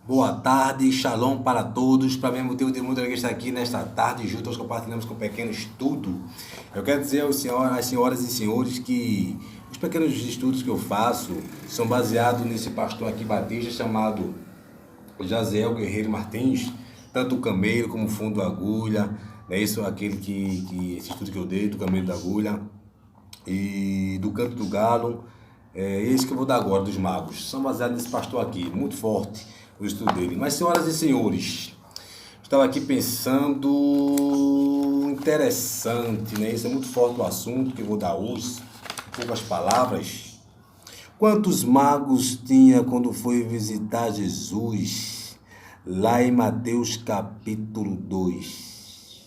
Boa tarde, shalom para todos. Para mim é motivo de muita alegria estar aqui nesta tarde juntos compartilhamos com um pequeno estudo. Eu quero dizer às senhoras e senhores que os pequenos estudos que eu faço são baseados nesse pastor aqui batista chamado Jaziel Guerreiro Martins, tanto o Camelo como o Fundo da Agulha, é isso, aquele esse estudo que eu dei do Camelo da Agulha e do Canto do Galo, esse que eu vou dar agora, dos magos, são baseados nesse pastor aqui, muito forte o estudo dele. Mas, senhoras e senhores, estava aqui pensando, interessante, né? Isso é muito forte o assunto que eu vou dar hoje, em poucas palavras. Quantos magos tinha quando foi visitar Jesus, lá em Mateus capítulo 2?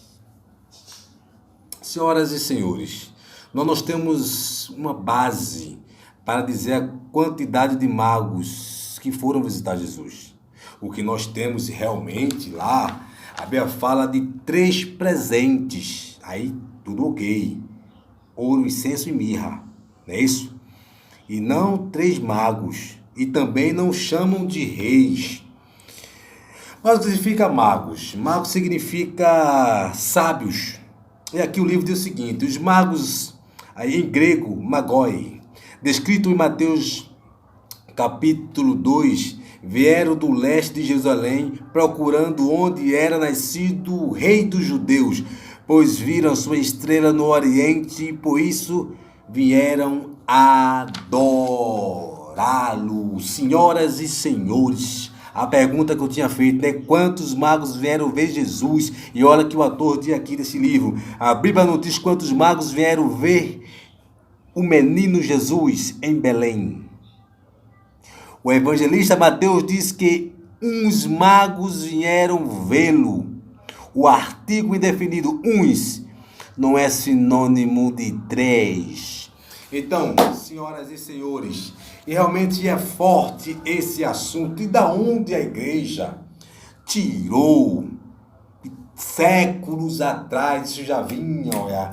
Senhoras e senhores, nós temos uma base para dizer a quantidade de magos que foram visitar Jesus. O que nós temos realmente lá, a Bíblia fala de 3 presentes, aí tudo ok, ouro, incenso e mirra, não é isso? E não 3 magos, e também não chamam de reis. Mas o que significa magos? Magos significa sábios. E aqui o livro diz o seguinte: os magos, aí em grego, magoi, descrito em Mateus capítulo 2, vieram do leste de Jerusalém, procurando onde era nascido o rei dos judeus, pois viram sua estrela no oriente e por isso vieram adorá-lo. Senhoras e senhores, a pergunta que eu tinha feito é quantos magos vieram ver Jesus? E olha que o autor diz aqui desse livro, a Bíblia não diz quantos magos vieram ver o menino Jesus em Belém. O evangelista Mateus diz que uns magos vieram vê-lo. O artigo indefinido uns não é sinônimo de 3. Então, senhoras e senhores, realmente é forte esse assunto. E da onde a igreja tirou séculos atrás, isso já vinha, olha,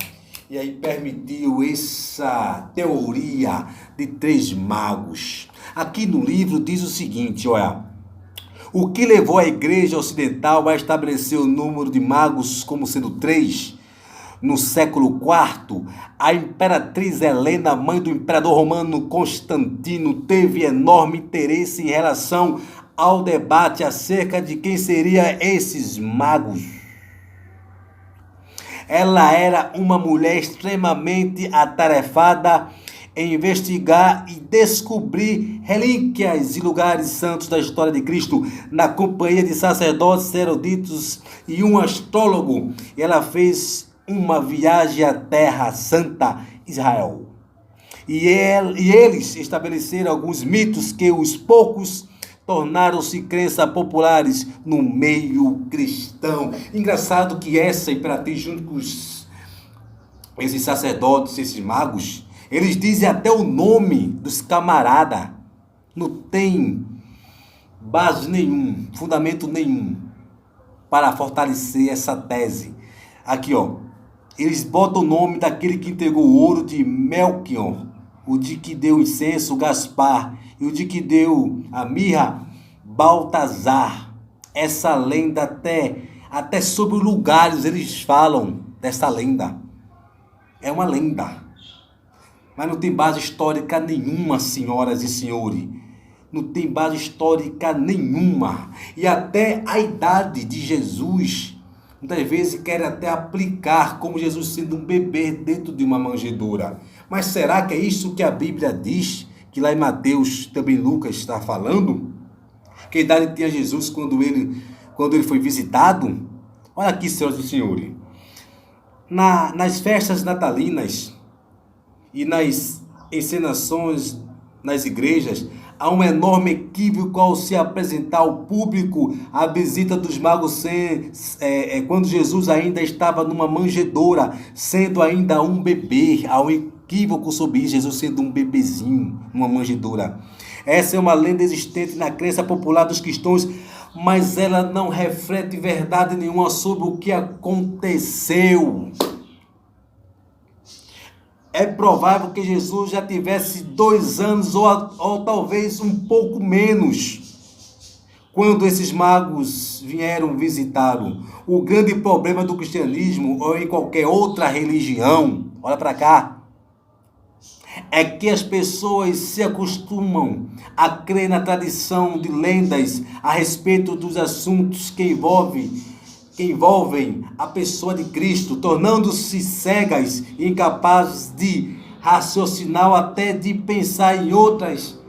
e aí permitiu essa teoria de 3 magos. Aqui no livro diz o seguinte, olha, o que levou a igreja ocidental a estabelecer o número de magos como sendo 3? No século IV, a imperatriz Helena, mãe do imperador romano Constantino, teve enorme interesse em relação ao debate acerca de quem seriam esses magos. Ela era uma mulher extremamente atarefada em investigar e descobrir relíquias e lugares santos da história de Cristo, na companhia de sacerdotes eruditos e um astrólogo. Ela fez uma viagem à Terra Santa, Israel. E eles estabeleceram alguns mitos que os poucos tornaram-se crenças populares no meio cristão. Engraçado que essa imperatriz, junto com esses sacerdotes, esses magos, eles dizem até o nome dos camaradas. Não tem base nenhum, fundamento nenhum para fortalecer essa tese. Aqui, ó, eles botam o nome daquele que entregou o ouro de Melchior, o de que deu incenso, Gaspar, e o de que deu a mirra, Baltazar. Essa lenda até sobre os lugares eles falam dessa lenda. É uma lenda. Mas não tem base histórica nenhuma, senhoras e senhores. Não tem base histórica nenhuma. E até a idade de Jesus, muitas vezes querem até aplicar como Jesus sendo um bebê dentro de uma manjedoura. Mas será que é isso que a Bíblia diz? Que lá em Mateus, também Lucas está falando? Que idade tinha Jesus quando ele foi visitado? Olha aqui, senhoras e senhores. Nas festas natalinas e nas encenações nas igrejas, há um enorme equívoco ao se apresentar ao público a visita dos magos quando Jesus ainda estava numa manjedoura, sendo ainda um bebê. Há um equívoco sobre isso, Jesus sendo um bebezinho numa manjedoura. Essa é uma lenda existente na crença popular dos cristãos, mas ela não reflete verdade nenhuma sobre o que aconteceu. É provável que Jesus já tivesse 2 anos ou talvez um pouco menos quando esses magos vieram visitá-lo. O grande problema do cristianismo ou em qualquer outra religião, olha para cá, é que as pessoas se acostumam a crer na tradição de lendas a respeito dos assuntos que envolvem a pessoa de Cristo, tornando-se cegas e incapazes de raciocinar ou até de pensar em outras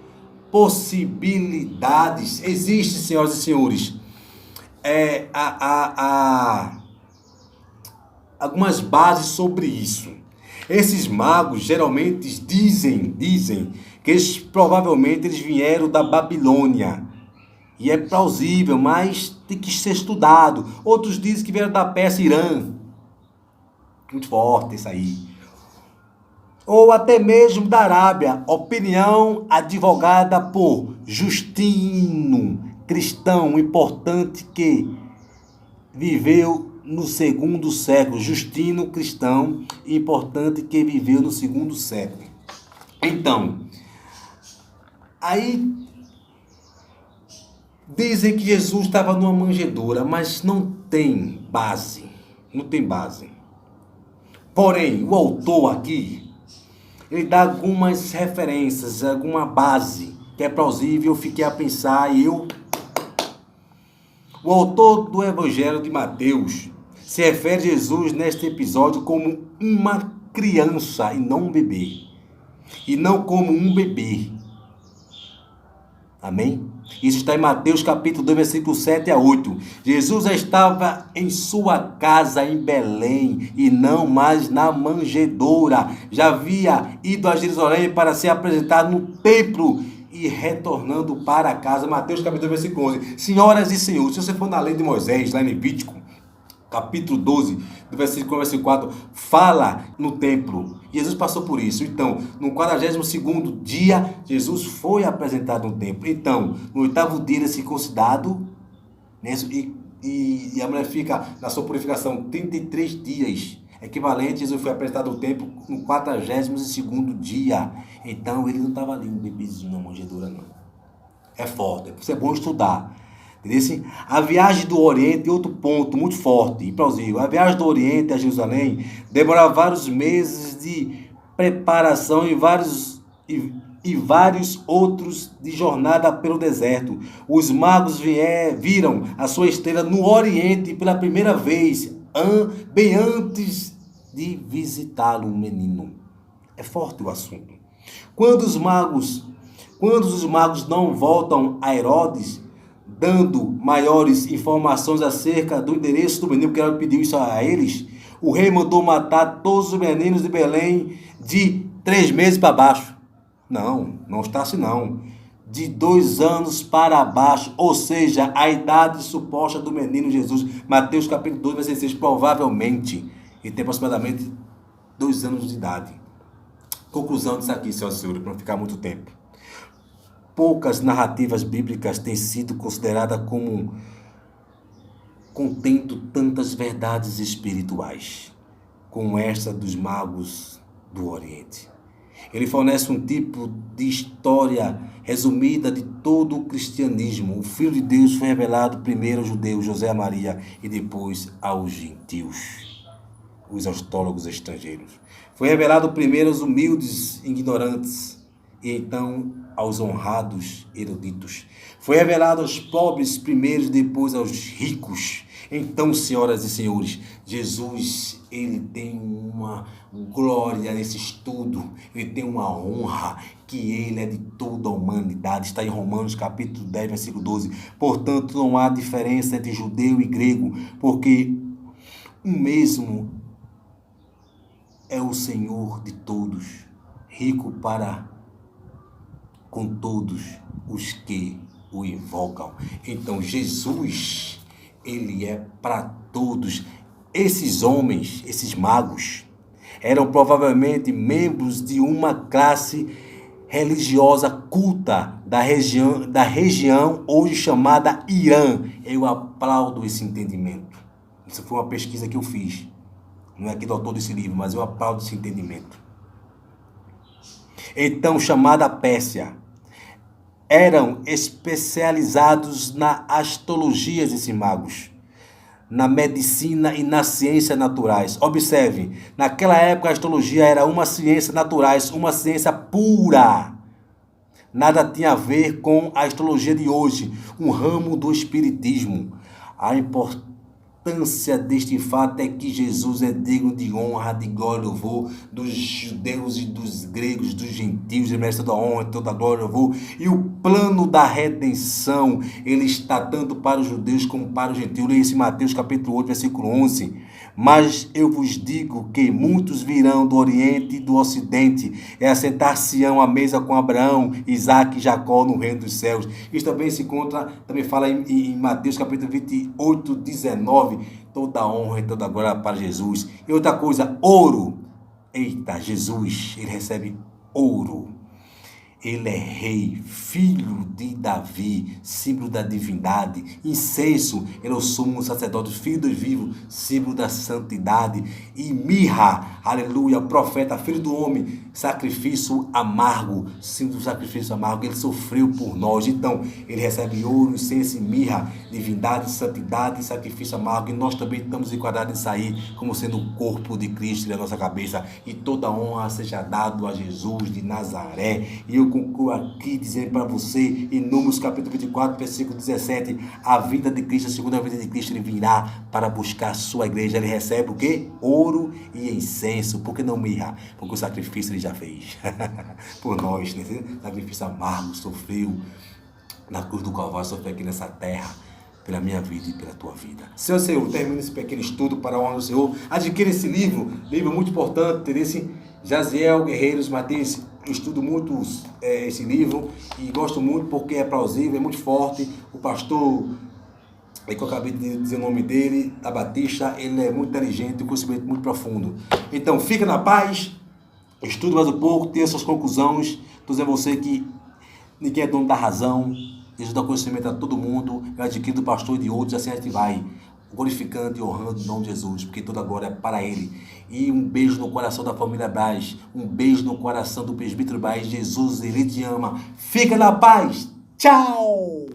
possibilidades. Existe, senhoras e senhores, algumas bases sobre isso. Esses magos geralmente dizem que provavelmente eles vieram da Babilônia. E é plausível, mas tem que ser estudado. Outros dizem que vieram da Pérsia, Irã. Muito forte isso aí. Ou até mesmo da Arábia. Opinião advogada por Justino, cristão importante que viveu no segundo século. Justino, cristão importante que viveu no segundo século. Então, aí dizem que Jesus estava numa manjedoura, mas não tem base. Não tem base. Porém, o autor aqui, ele dá algumas referências, alguma base que é plausível. Eu fiquei a pensar e o autor do Evangelho de Mateus se refere a Jesus neste episódio como uma criança e não um bebê. E não como um bebê. Amém? Isso está em Mateus capítulo 2, versículo 7 a 8. Jesus já estava em sua casa em Belém e não mais na manjedoura. Já havia ido a Jerusalém para se apresentar no templo e retornando para casa. Mateus capítulo 2, versículo 11. Senhoras e senhores, se você for na lei de Moisés, lá em Levítico, capítulo 12, do versículo 1 ao versículo 4, fala no templo. Jesus passou por isso. Então, no 42º dia, Jesus foi apresentado no templo. Então, no 8º dia, ele é circuncidado, né? E a mulher fica na sua purificação 33 dias. Equivalente, Jesus foi apresentado no templo no 42º dia. Então, ele não estava ali, um bebezinho na manjedoura, não. É forte, isso é bom estudar. A viagem do Oriente, outro ponto muito forte e plausível. A viagem do Oriente a Jerusalém demora vários meses de preparação e vários outros de jornada pelo deserto. Os magos viram a sua estrela no Oriente pela primeira vez, bem antes de visitá-lo, um menino. É forte o assunto. Quando os magos não voltam a Herodes, dando maiores informações acerca do endereço do menino, porque ela pediu isso a eles, o rei mandou matar todos os meninos de Belém de 3 meses para baixo. Não está assim não. De 2 anos para baixo, ou seja, a idade suposta do menino Jesus. Mateus capítulo 2, versículo 6, provavelmente, ele tem aproximadamente 2 anos de idade. Conclusão disso aqui, senhoras e senhores, para não ficar muito tempo. Poucas narrativas bíblicas têm sido consideradas como contendo tantas verdades espirituais como esta dos magos do Oriente. Ele fornece um tipo de história resumida de todo o cristianismo. O Filho de Deus foi revelado primeiro aos judeus, José e Maria, e depois aos gentios, os astrólogos estrangeiros. Foi revelado primeiro aos humildes ignorantes, e então aos honrados eruditos. Foi revelado aos pobres primeiro, depois aos ricos. Então, senhoras e senhores, Jesus, ele tem uma glória nesse estudo, ele tem uma honra, que ele é de toda a humanidade. Está em Romanos capítulo 10, versículo 12. Portanto, não há diferença entre judeu e grego, porque o mesmo é o Senhor de todos, rico para com todos os que o invocam. Então, Jesus, ele é para todos. Esses homens, esses magos, eram provavelmente membros de uma classe religiosa culta da região hoje chamada Irã. Eu aplaudo esse entendimento. Isso foi uma pesquisa que eu fiz. Não é aqui do autor desse livro, mas eu aplaudo esse entendimento. Então, chamada Pérsia. eram especializados na astrologia, esses magos, na medicina e nas ciências naturais. Observe, naquela época a astrologia era uma ciência naturais, uma ciência pura. Nada tinha a ver com a astrologia de hoje, um ramo do espiritismo. A importância deste fato é que Jesus é digno de honra, de glória e louvor dos judeus e dos gregos, dos gentios, ele merece toda a honra, toda a glória e louvor. E o plano da redenção, ele está tanto para os judeus como para os gentios. Leia-se Mateus capítulo 8, versículo 11. Mas eu vos digo que muitos virão do Oriente e do Ocidente e assentar-se-ão à mesa com Abraão, Isaque e Jacó no reino dos céus. Isso também se encontra, também fala em Mateus capítulo 28, 19. Toda a honra e toda a glória para Jesus. E outra coisa, ouro. Eita, Jesus, ele recebe ouro. Ele é rei, filho de Davi, símbolo da divindade. Incenso, ele é o sumo sacerdote, filho do vivo, símbolo da santidade. E mirra, aleluia, profeta, filho do homem, sacrifício amargo, símbolo do sacrifício amargo. Ele sofreu por nós. Então, ele recebe ouro, incenso e mirra, divindade, santidade e sacrifício amargo. E nós também estamos enquadrados nisso aí, como sendo o corpo de Cristo na nossa cabeça. E toda honra seja dada a Jesus de Nazaré. E eu concluo aqui dizendo para você, em Números capítulo 24, versículo 17, a vida de Cristo, a segunda vida de Cristo, ele virá para buscar a sua igreja. Ele recebe o quê? Ouro e incenso. Por que não mirra? Porque o sacrifício ele já fez por nós, né? Sacrifício amargo, sofreu na cruz do Calvário, sofreu aqui nessa terra, pela minha vida e pela tua vida. Senhor, termina esse pequeno estudo para a honra do Senhor. Adquira esse livro muito importante, desse Jaziel Guerreiros Martins. Eu estudo muito esse livro e gosto muito porque é plausível, é muito forte. O pastor, que eu acabei de dizer o nome dele, da Batista, ele é muito inteligente, um conhecimento muito profundo. Então, fica na paz, estude mais um pouco, tenha suas conclusões. Estou dizendo a você que ninguém é dono da razão. Deus dá conhecimento a todo mundo, eu adquiro do pastor e de outros, assim a gente vai glorificando e honrando o nome de Jesus, porque toda glória é para Ele. E um beijo no coração da família Braz, um beijo no coração do presbítero Braz. Jesus, Ele te ama. Fica na paz. Tchau!